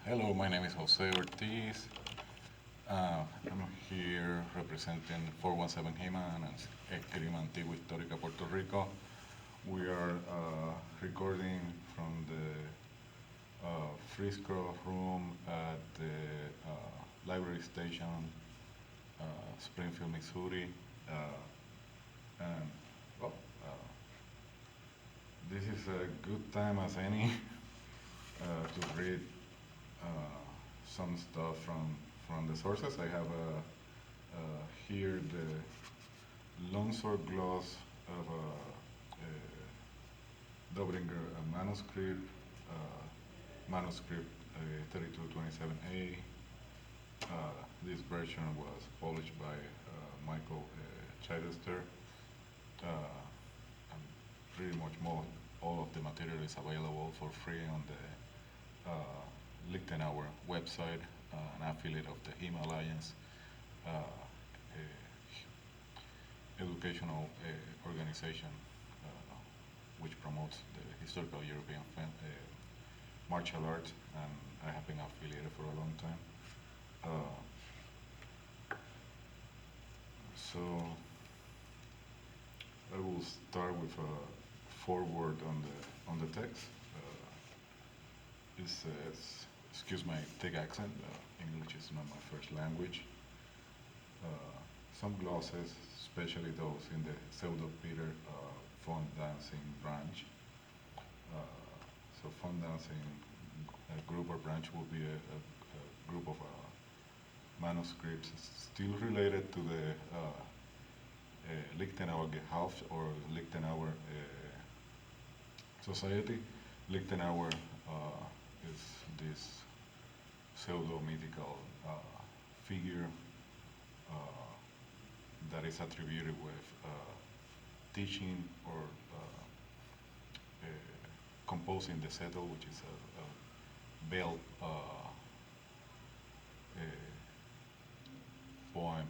Hello, my name is Jose Ortiz. I'm here representing 417 HEMA and Esgrima, Antigua, Histórica, Puerto Rico. We are recording from the Frisco room at the library station, Springfield, Missouri. And well, this is a good time as any to read some stuff from the sources. I have here the Longsword gloss of Dobringer manuscript, manuscript 3227A. This version was published by Michael Chidester. And pretty much all of the material is available for free on the Lichtenauer website, an affiliate of the HEMA Alliance, educational organization which promotes the historical European martial arts, and I have been affiliated for a long time. So I will start with a foreword on the text. It says, excuse my thick accent, English is not my first language. Some glosses, especially those in the pseudo-Peter font dancing branch. So font dancing group or branch will be a group of manuscripts still related to the Lichtenauer Gehalt or Lichtenauer society. Lichtenauer is this pseudo-mythical figure that is attributed with teaching or composing the settle, which is a veiled poem,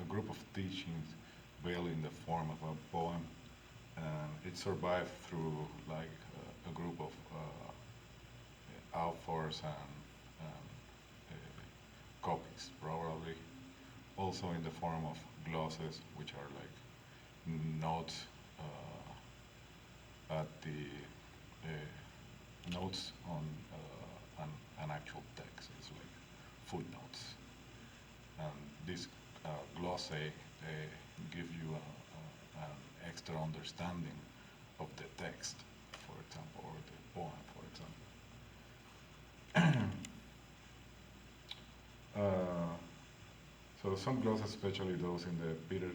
a group of teachings veiled in the form of a poem, and it survived through like a group of authors and copies, probably also in the form of glosses, which are like notes at the notes on an actual text. It's like footnotes, and this glosse give you an extra understanding of the text, for example, or the poem, for example. So some glosses, especially those in the Peter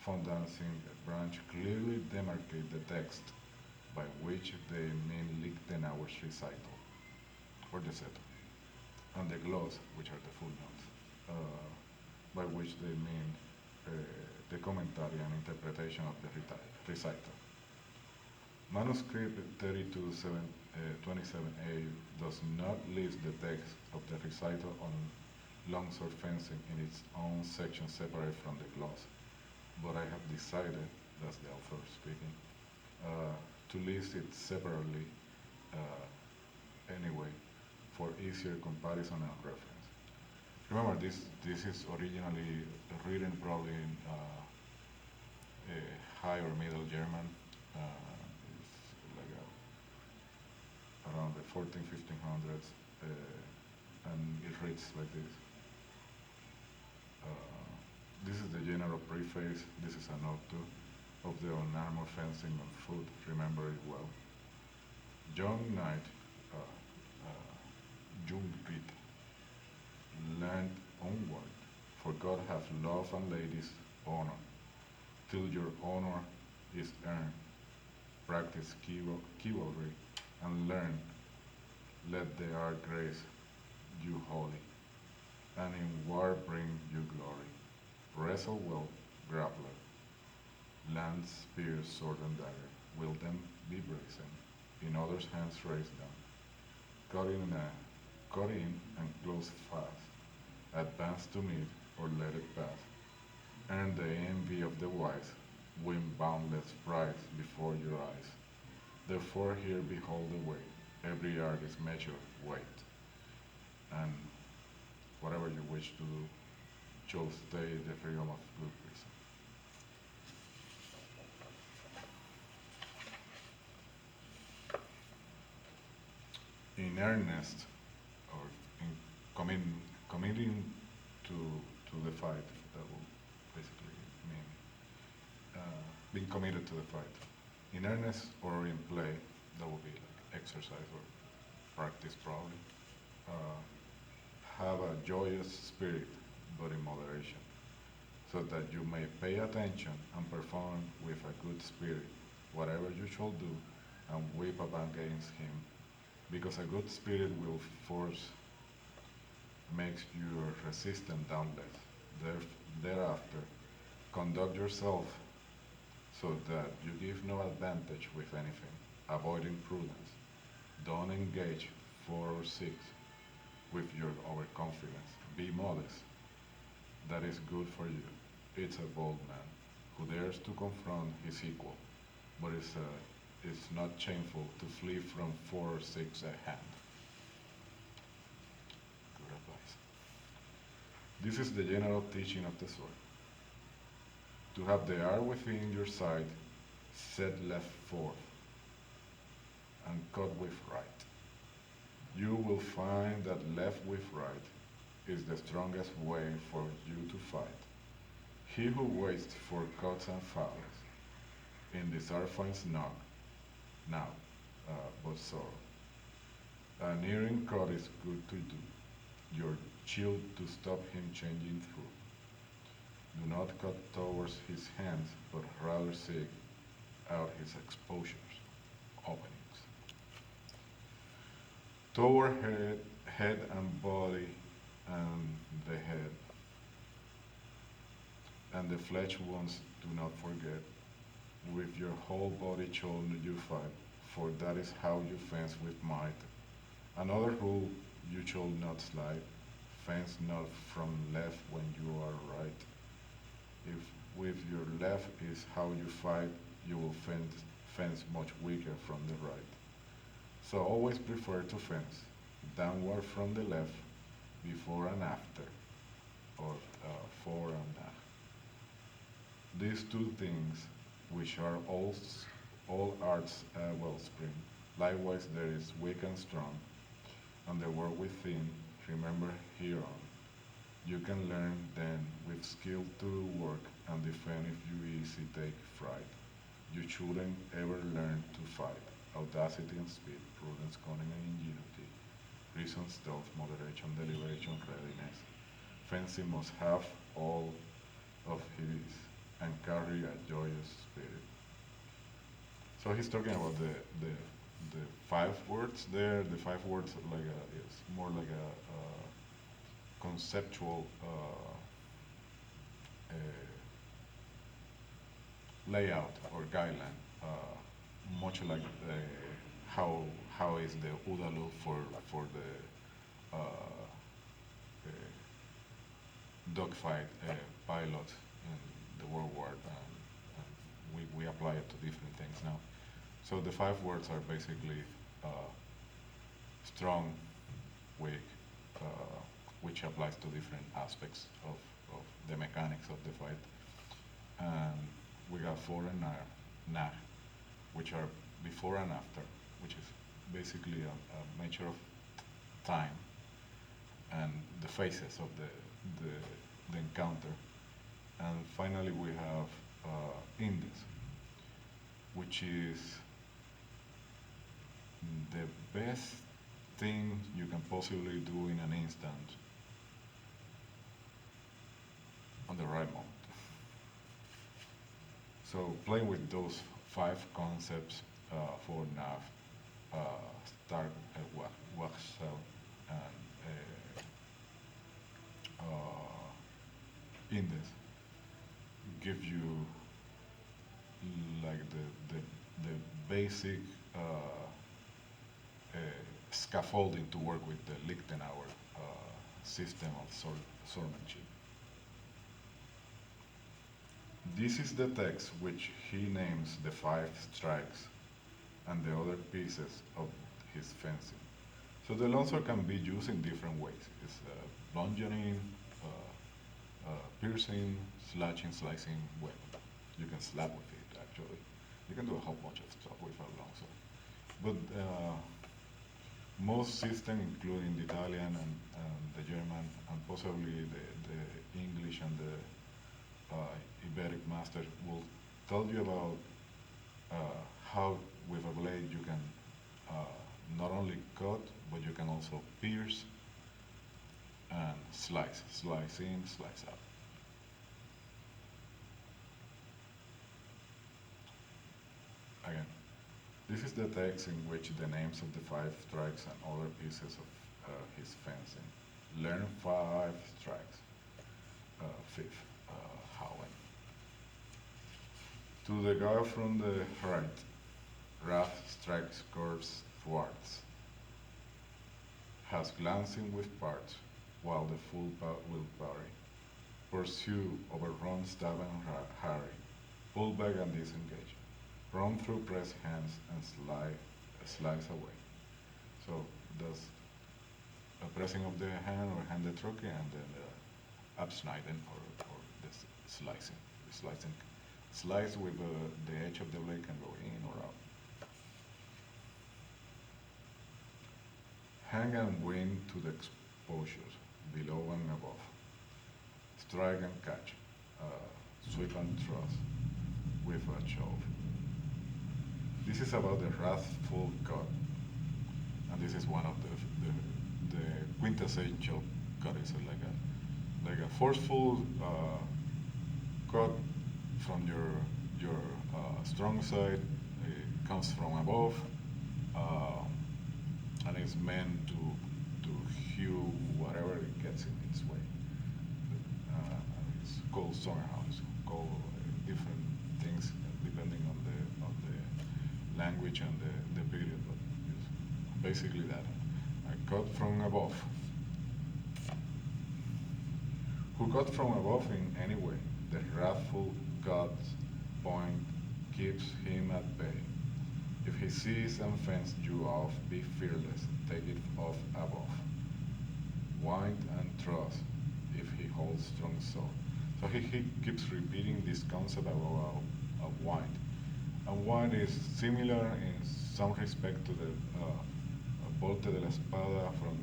font dancing branch, clearly demarcate the text by which they mean Lichtenauer's recital, or the settle, and the gloss, which are the footnotes, by which they mean the commentary and interpretation of the recital. Manuscript 3227A does not list the text of the recital on longsword fencing in its own section separate from the gloss, but I have decided, that's the author speaking, to list it separately anyway for easier comparison and reference. Remember, this is originally written probably in High or Middle German. It's like around the 1500s, and it reads like this. This is the general preface. This is a note too of the on-armor fencing on foot. Remember it well. Young knight, Jungrit, land onward, for God hath love and ladies honor, till your honor is earned. Practice chivalry and learn. Let the art grace you holy, and in war bring you glory. Wrestle well, grappler. Lance, spear, sword, and dagger. Will them be brazen? In others' hands raise them. Cut in and close fast. Advance to meet, or let it pass. Earn the envy of the wise. Win boundless prize before your eyes. Therefore here behold the way. Every yard is measured weight, and whatever you wish to do, shall stay the freedom of good reason. In earnest, or in committing to, to the fight, that will basically mean being committed to the fight. In earnest or in play, that will be like exercise or practice probably. Uh, have a joyous spirit, but in moderation, so that you may pay attention and perform with a good spirit whatever you shall do, and weep up against him, because a good spirit will force makes your resistance dauntless. Thereafter, conduct yourself so that you give no advantage with anything, avoiding prudence. Don't engage 4 or 6 with your overconfidence. Be modest. That is good for you. It's a bold man who dares to confront his equal, but it's not shameful to flee from 4 or 6 at hand. Good advice. This is the general teaching of the sword. To have the art within your sight, set left forth, and cut with right. You will find that left with right is the strongest way for you to fight. He who waits for cuts and fouls, in this art finds none, now, but sorrow. An earring cut is good to do, your shield to stop him changing through. Do not cut towards his hands, but rather seek out his exposures, openings. Toward head and body, and the head, and the flesh wounds do not forget. With your whole body shall you fight, for that is how you fence with might. Another rule, you shall not slide, fence not from left when you are right. If with your left is how you fight, you will fence much weaker from the right. So always prefer to fence downward from the left, before and after, or fore and aft. These two things, which are all arts wellspring, likewise there is weak and strong, and the world within, remember hereon. You can learn then with skill to work and defend if you easy take fright. You shouldn't ever learn to fight. Audacity and speed, prudence, cunning and ingenuity, reason, stealth, moderation, deliberation, readiness. Fencing must have all of his and carry a joyous spirit. So he's talking about the 5 words there. The 5 words like is more like a conceptual layout or guideline, much like how is the UDALU for the dogfight pilots in the World War, and we apply it to different things now. So the 5 words are basically strong, weak, which applies to different aspects of the mechanics of the fight. And we got fore and nach, which are before and after, which is basically a measure of time and the phases of the encounter. And finally we have index, which is the best thing you can possibly do in an instant on the right moment. So playing with those 5 concepts for nav, start wax cell, and index give you like the basic scaffolding to work with the Lichtenauer system of swordmanship. This is the text which he names the 5 strikes and the other pieces of his fencing. So the longsword can be used in different ways. It's bludgeoning, piercing, slashing, slicing weapon. You can slap with it actually. You can do a whole bunch of stuff with a longsword. But most systems, including the Italian and the German, and possibly the English and the Iberic master, will tell you about how with a blade you can not only cut, but you can also pierce and slice in, slice out. Again, this is the text in which the names of the five strikes and other pieces of his fencing. Learn five strikes. Fifth, Howen. To the guy from the right, Wrath strikes course thwarts. Has glancing with parts, while the full will parry. Pursue, overrun, stab and harry. Pull back and disengage. Run through press hands and slice away. So that's a pressing of the hand or hand the troche and then abschneiden or the slicing. Slicing. Slice with the edge of the blade can go in or out. Hang and wing to the exposures, below and above. Strike and catch, sweep and thrust, with a shove. This is about the wrathful cut, and this is one of the quintessential cut. It's like a forceful cut from your strong side. It comes from above, and it's meant to hew whatever it gets in its way. It's called somehow. It's called different things depending on the language and the period, but it's basically that. A cut from above. Who cut from above in any way, the wrathful God's point keeps him at bay. If he sees and fends you off, be fearless, take it off above. Wind and thrust, if he holds strong sword. So he keeps repeating this concept of wind. And wind is similar in some respect to the volte de la espada from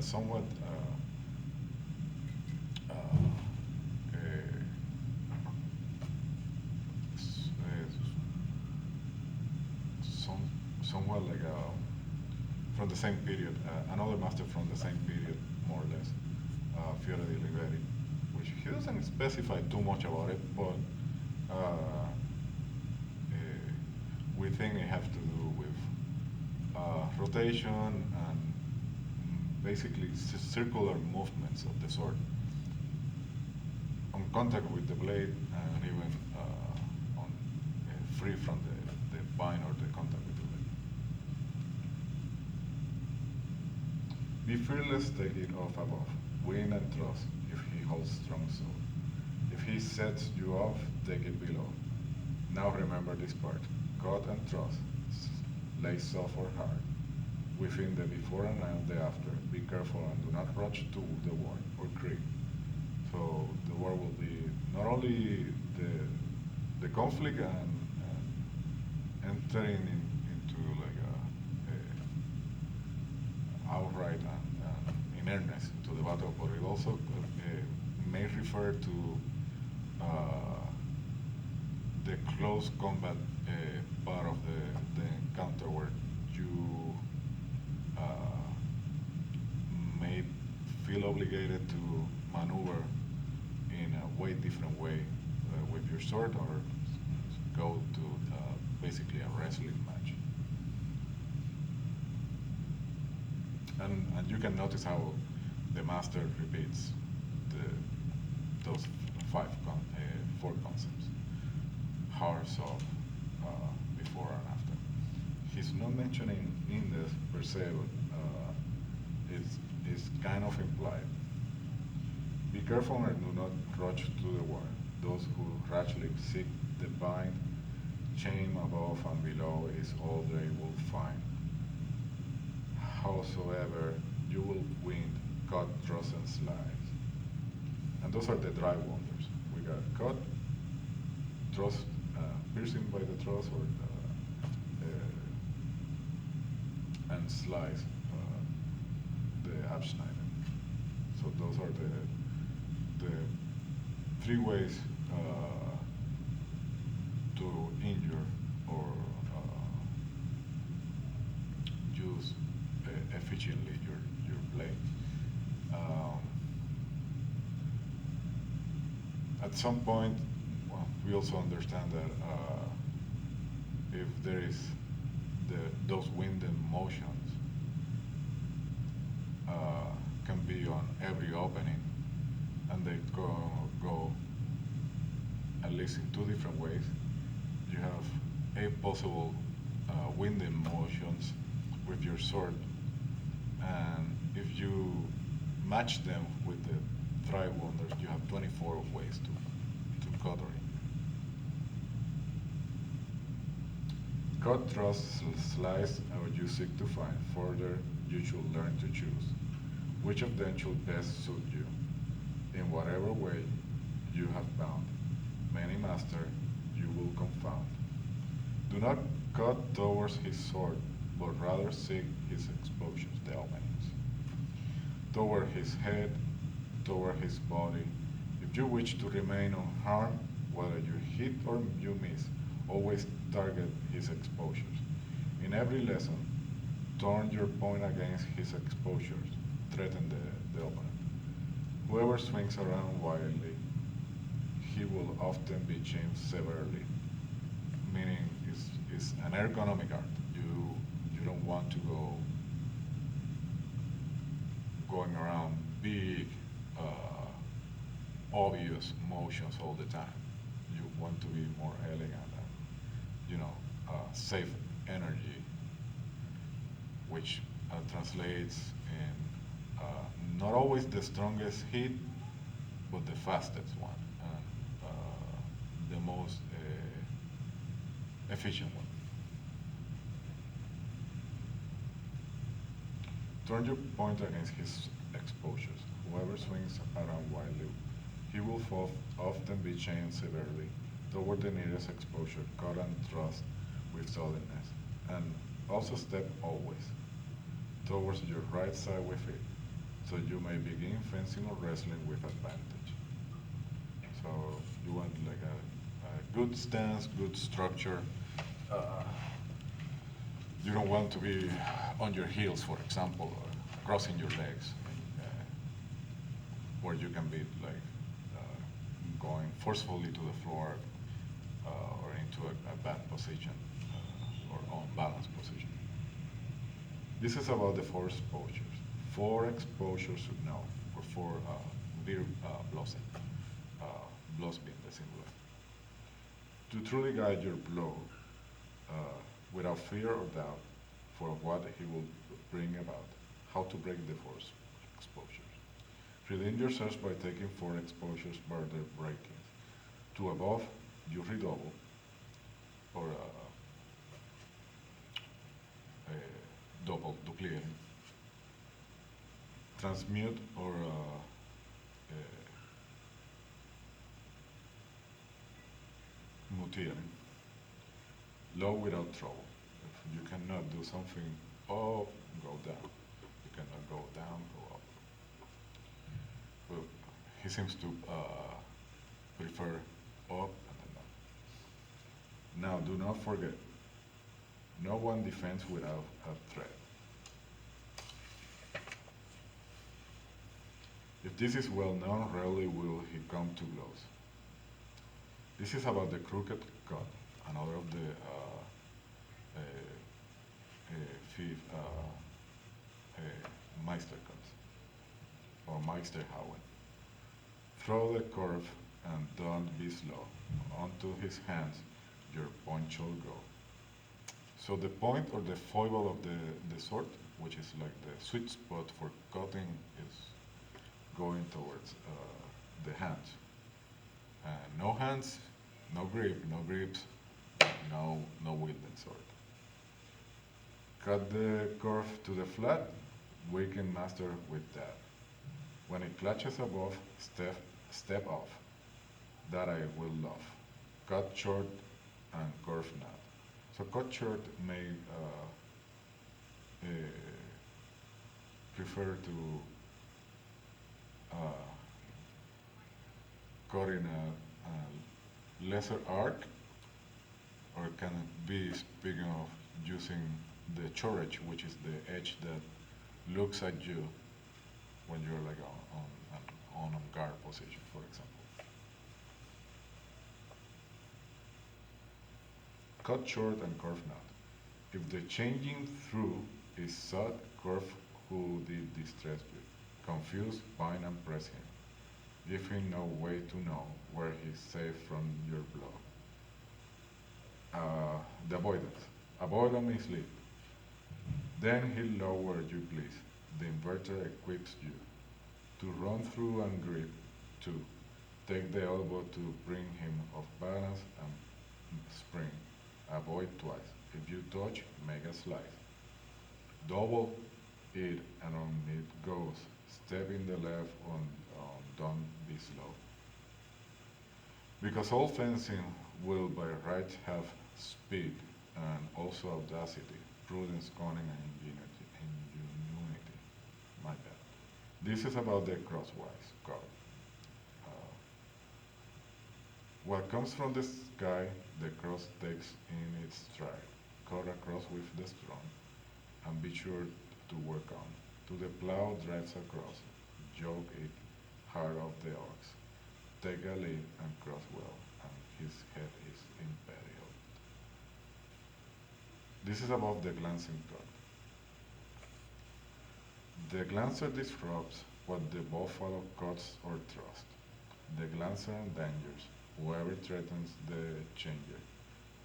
somewhat somewhat like from the same period, another master from the same period, more or less, Fiore di Riveri, which he doesn't specify too much about it, but we think it has to do with rotation and basically circular movements of the sword on contact with the blade and even on free from the bind or the contact with the blade. Be fearless, take it off above. Win and thrust if he holds strong sword. If he sets you off, take it below. Now remember this part. Cut and thrust. Lay soft or hard. Within the before and the after. Be careful and do not rush to the war or creep. So the war will be not only the conflict and entering into like a outright and in earnest to the battle, but it also may refer to the close combat part of the encounter where you may feel obligated to maneuver in a way different way with your sword or go to basically a wrestling match. And you can notice how the master repeats those four concepts: hard, soft, before and after. He's not mentioning in this per se, but it's kind of implied. Be careful and do not rush to the war. Those who rashly seek the bind chain above and below is all they will find. Howsoever, you will wind, cut, truss, and slice. And those are the dry wonders. We got cut, truss, piercing by the truss, or and slice, the abschneiden. So those are the three ways to injure or use efficiently your blade. Um, at some point, well, we also understand that if there is those winding motions can be on every opening, and they go at least in two different ways. You have eight possible winding motions with your sword, and if you match them with the dry wonders, you have 24 ways to cut or cut, thrust, slice, or you seek to find. Further, you should learn to choose which of them should best suit you, in whatever way you have found. Many master you will confound. Do not cut towards his sword, but rather seek his exposures, the openings. Toward his head, toward his body. If you wish to remain unharmed, whether you hit or you miss, always target his exposures. In every lesson, turn your point against his exposures, threaten the opponent. Whoever swings around wildly, he will often be chained severely, meaning it's an ergonomic art. You don't want to go going around big, obvious motions all the time. You want to be more elegant and, save energy, which translates in not always the strongest hit, but the fastest one and the most efficient one. Turn your point against his exposures. Whoever swings around wildly, he will often be chained severely toward the nearest exposure, cut and thrust with suddenness, and also step always towards your right side with it, so you may begin fencing or wrestling with advantage. So you want like a good stance, good structure. Uh, you don't want to be on your heels, for example, or crossing your legs, where you can be like going forcefully to the floor or into a bad position or unbalanced position. This is about the four exposures. Four exposures to know, or four beer blossing, bloss being the singular. To truly guide your blow without fear or doubt for what he will bring about, how to break the four exposures. Redeem yourselves by taking four exposures by their breakings. To above, you redouble, or double, duplicating. Transmute or mutiering. Low without trouble. If you cannot do something up, go down. You cannot go down, go up. Well, he seems to prefer up and then down. Now, do not forget, no one defends without a threat. If this is well known, rarely will he come to blows. This is about the crooked cut, another of the Meister cuts, or Meisterhauen. Throw the curve and don't be slow. Onto his hands your point shall go. So the point or the foible of the sword, which is like the sweet spot for cutting, is going towards the hands. No hands, no grip, no grips, no wielding sword. Cut the curve to the flat, weaken master with that. When it clutches above, step off. That I will love. Cut short and curve not. So cut short may uh, prefer to uh, cut in a lesser arc, or can be speaking of using the short edge, which is the edge that looks at you when you're like on a guard position, for example. Cut short and curve not. If the changing through is sought, curve who did distress you. Confuse, bind, and press him. Give him no way to know where he's safe from your blow. The avoidance. Avoid and mislead. Then he'll lower you, please. The inverter equips you to run through and grip. 2. Take the elbow to bring him off balance and spring. Avoid twice. If you touch, make a slice. Double it and on it goes. Step in the left on don't be slow. Because all fencing will by right have speed and also audacity, prudence, cunning, and ingenuity. My bad. This is about the crosswise card. Uh, what comes from the sky, the cross takes in its stride. Cut across with the strong, and be sure to work on. To the plow drives across, yoke it hard off the ox. Take a lead and cross well, and his head is imperial. This is about the glancing cut. The glancer disrupts what the buffalo cuts or thrusts. The glancer endangers whoever threatens the changer.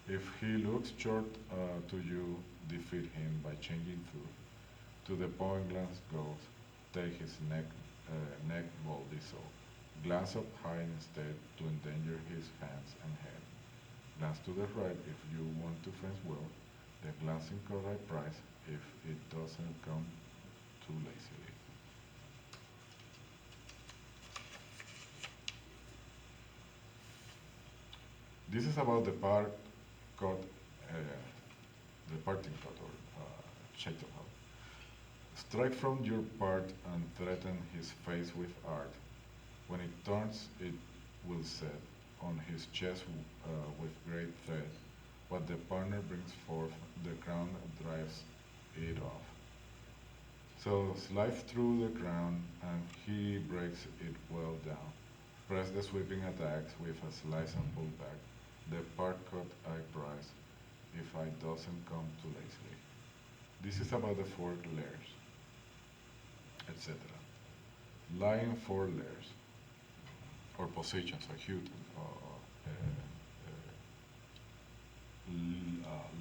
If he looks short to you, defeat him by changing through. To the point glance goes, take his neck boldly so. Glance up high instead to endanger his hands and head. Glance to the right if you want to fence well. The glancing correct price if it doesn't come too lazily. This is about the part cut, the parting cut or shaitan. Strike from your part and threaten his face with art. When it turns, it will set on his chest with great threat. What the partner brings forth, the crown drives it off. So slide through the crown, and he breaks it well down. Press the sweeping attacks with a slice and pull back. The part cut I prize, if I doesn't come too lazily. This is about the 4 layers, etc. Lying 4 layers, or positions, or hute,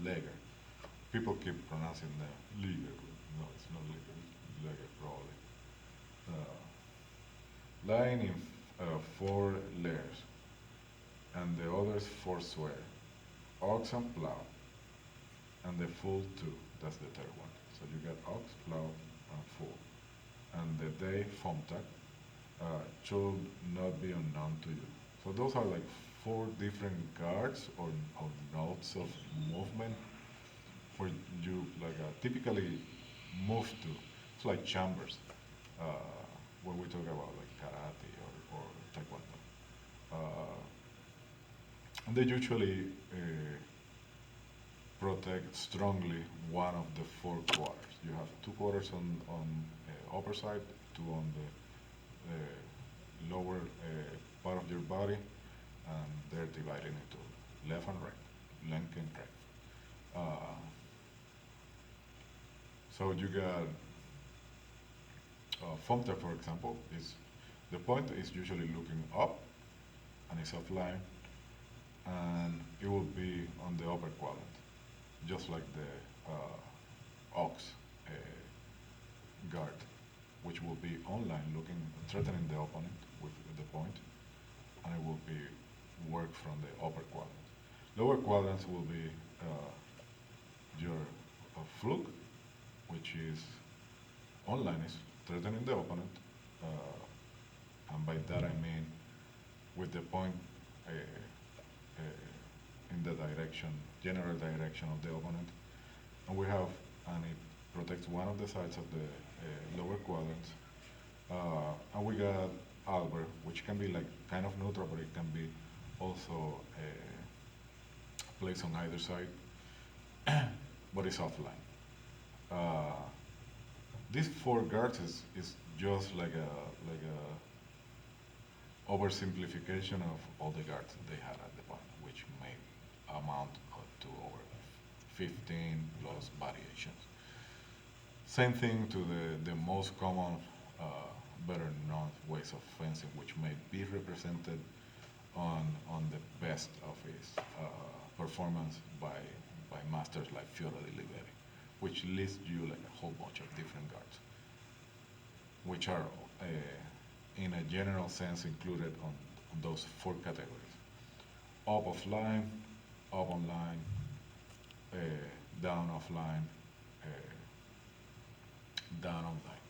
lager. People keep pronouncing the liger. No, it's not liger, it's lager probably. Lying in 4 layers, and the others 4 swear. Ox and plow, and the full 2, that's the third one. So you get ox, plow, and full. And the day Fomtag should not be unknown to you. So those are like 4 different guards or notes of movement for you like typically move to. It's like chambers when we talk about like karate or taekwondo. And they usually protect strongly one of the 4 quarters. You have 2 quarters on upper side, 2 on the lower part of your body, and they're divided into left and right, length and right. So you got Fomta, for example, is the point is usually looking up, and it's offline, and it will be on the upper quadrant, just like the ox guard, which will be online looking, threatening the opponent with the point, and it will be work from the upper quadrant. Lower quadrants will be your fluke, which is online, is threatening the opponent, and by that I mean with the point in the direction, general direction of the opponent, and we have, and it protects one of the sides of the lower quadrants, and we got Albert, which can be like kind of neutral, but it can be also placed on either side, but it's offline. Uh, these four guards is just like a oversimplification of all the guards that they had at the point, which may amount to over 15 plus variations. Same thing to the most common, better known ways of fencing, which may be represented on the best of his performance by masters like Fiora di Liberi, which lists you like a whole bunch of different guards, which are in a general sense included on those four categories: up offline, up online, uh, down offline, uh, down online.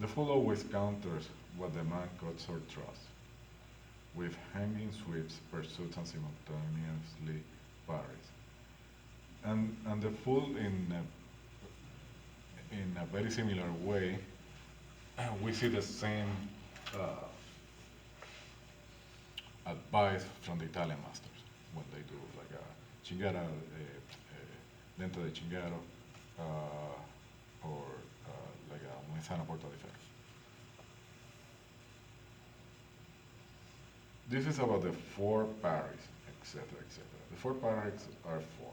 The fool always counters what the man cuts or thrusts, with hanging sweeps, pursuits, and simultaneously parries. And the fool, in a very similar way, we see the same uh, advice from the Italian masters when they do like a chingara, dentro de chingaro, or like a manzana porta di ferro. This is about the four parries, etc., etc. The four parries are four.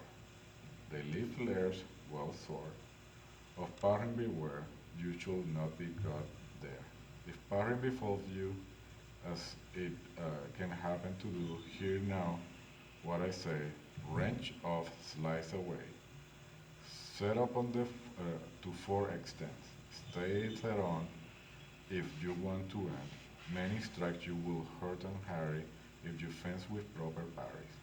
They leave layers well stored. Of parring beware, you should not be caught there. If parring befalls you, as it can happen to do here now, what I say, wrench off, slice away. Set up on the to four extents. Stay set on if you want to end. Many strikes you will hurt and harry if you fence with proper parries.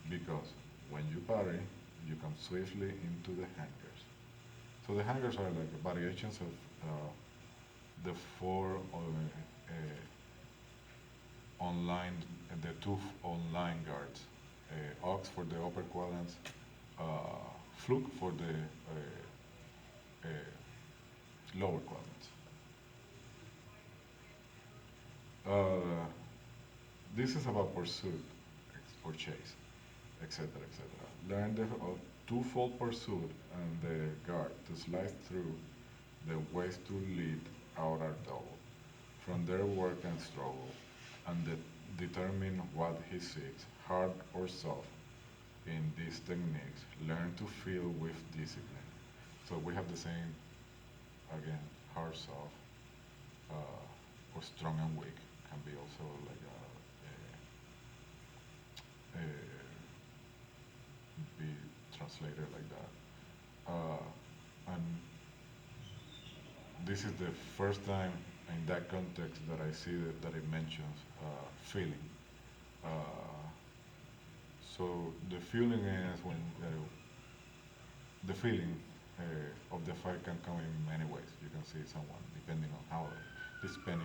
Because when you parry, you come swiftly into the hangers. So the hangers are like variations of the four online, the two online guards. Ox for the upper quadrants, uh, fluke for the lower quadrants. Uh, this is about pursuit or chase, etc., etc. Learn the twofold pursuit and the guard to slide through the ways to lead outer double. From there work and struggle, and determine what he seeks, hard or soft. In these techniques, learn to feel with discipline. So we have the same, again, hard, soft, or strong and weak. Can be also like a be translated like that. And this is the first time in that context that I see that it mentions feeling. Uh, so the feeling is when the feeling of the fight can come in many ways. You can see someone depending on how this pen is